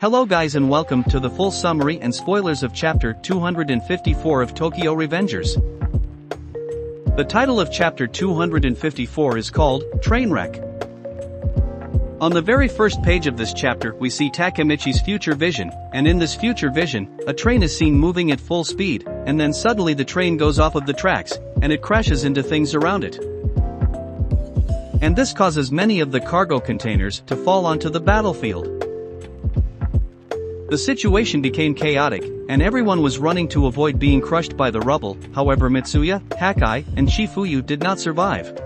Hello guys and welcome to the full summary and spoilers of chapter 254 of Tokyo Revengers. The title of chapter 254 is called Trainwreck. On the very first page of this chapter we see Takemichi's future vision, and in this future vision, a train is seen moving at full speed, and then suddenly the train goes off of the tracks, and it crashes into things around it. And this causes many of the cargo containers to fall onto the battlefield. The situation became chaotic, and everyone was running to avoid being crushed by the rubble. However, Mitsuya, Hakai, and Shifuyu did not survive.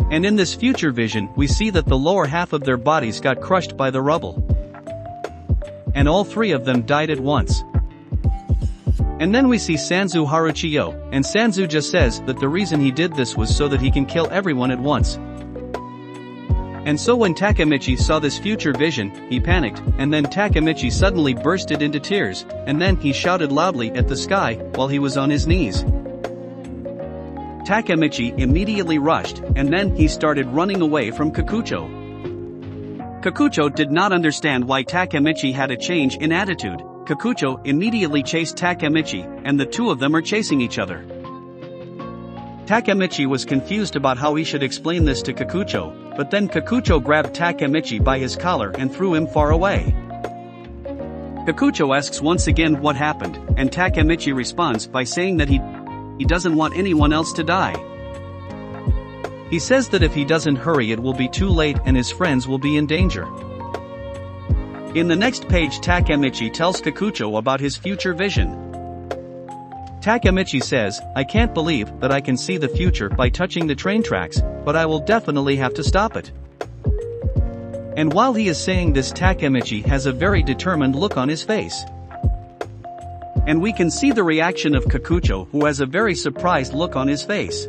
And in this future vision we see that the lower half of their bodies got crushed by the rubble. And all three of them died at once. And then we see Sanzu Haruchiyo, and Sanzu just says that the reason he did this was so that he can kill everyone at once. And so when Takemichi saw this future vision, he panicked, and then Takemichi suddenly bursted into tears, and then he shouted loudly at the sky while he was on his knees. Takemichi immediately rushed, and then he started running away from Kikucho. Kikucho did not understand why Takemichi had a change in attitude. Kikucho immediately chased Takemichi, and the two of them are chasing each other. Takemichi was confused about how he should explain this to Kikucho, but then Kikucho grabbed Takemichi by his collar and threw him far away. Kikucho asks once again what happened, and Takemichi responds by saying that he doesn't want anyone else to die. He says that if he doesn't hurry it will be too late and his friends will be in danger. In the next page Takemichi tells Kikucho about his future vision. Takemichi says, "I can't believe that I can see the future by touching the train tracks, but I will definitely have to stop it." And while he is saying this, Takemichi has a very determined look on his face. And we can see the reaction of Kikucho, who has a very surprised look on his face.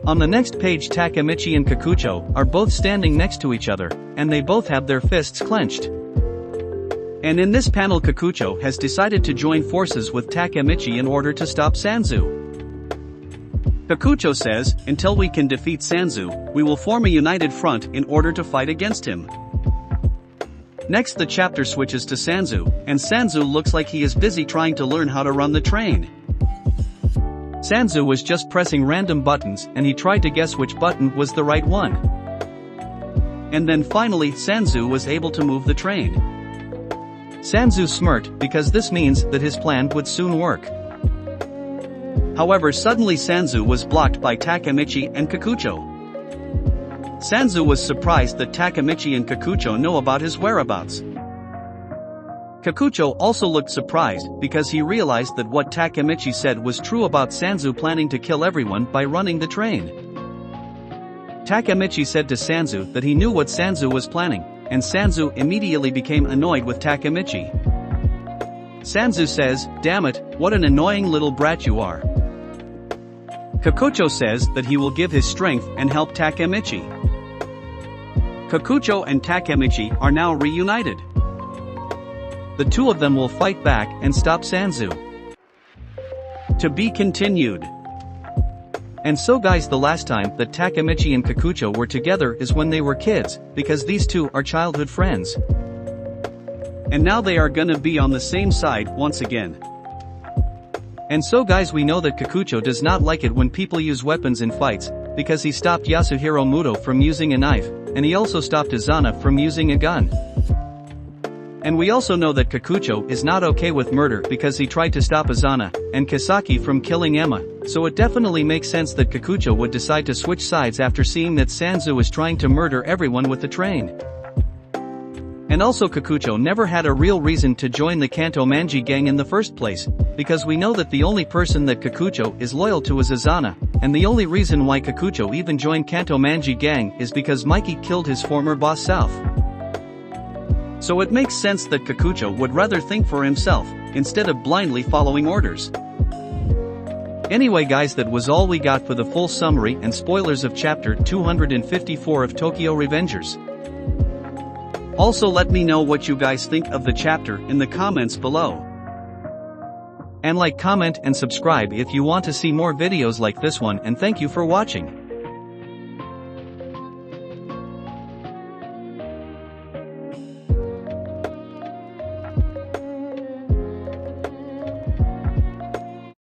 On the next page Takemichi and Kikucho are both standing next to each other, and they both have their fists clenched. And in this panel Kikucho has decided to join forces with Takemichi in order to stop Sanzu. Kikucho says, "Until we can defeat Sanzu, we will form a united front in order to fight against him." Next the chapter switches to Sanzu, and Sanzu looks like he is busy trying to learn how to run the train. Sanzu was just pressing random buttons and he tried to guess which button was the right one. And then finally Sanzu was able to move the train. Sanzu smirked because this means that his plan would soon work. However, suddenly Sanzu was blocked by Takemichi and Kikucho. Sanzu was surprised that Takemichi and Kikucho know about his whereabouts. Kikucho also looked surprised because he realized that what Takemichi said was true about Sanzu planning to kill everyone by running the train. Takemichi said to Sanzu that he knew what Sanzu was planning, and Sanzu immediately became annoyed with Takemichi. Sanzu says, "Damn it, what an annoying little brat you are." Kikucho says that he will give his strength and help Takemichi. Kikucho and Takemichi are now reunited. The two of them will fight back and stop Sanzu. To be continued. And so guys, the last time that Takemichi and Kikucho were together is when they were kids, because these two are childhood friends. And now they are gonna be on the same side once again. And so guys, we know that Kikucho does not like it when people use weapons in fights, because he stopped Yasuhiro Muto from using a knife, and he also stopped Izana from using a gun. And we also know that Kikucho is not okay with murder because he tried to stop Izana and Kisaki from killing Emma, so it definitely makes sense that Kikucho would decide to switch sides after seeing that Sanzu is trying to murder everyone with the train. And also Kikucho never had a real reason to join the Kanto Manji gang in the first place, because we know that the only person that Kikucho is loyal to is Izana, and the only reason why Kikucho even joined Kanto Manji gang is because Mikey killed his former boss South. So it makes sense that Kikucho would rather think for himself, instead of blindly following orders. Anyway guys, that was all we got for the full summary and spoilers of chapter 254 of Tokyo Revengers. Also let me know what you guys think of the chapter in the comments below. And like, comment and subscribe if you want to see more videos like this one, and thank you for watching.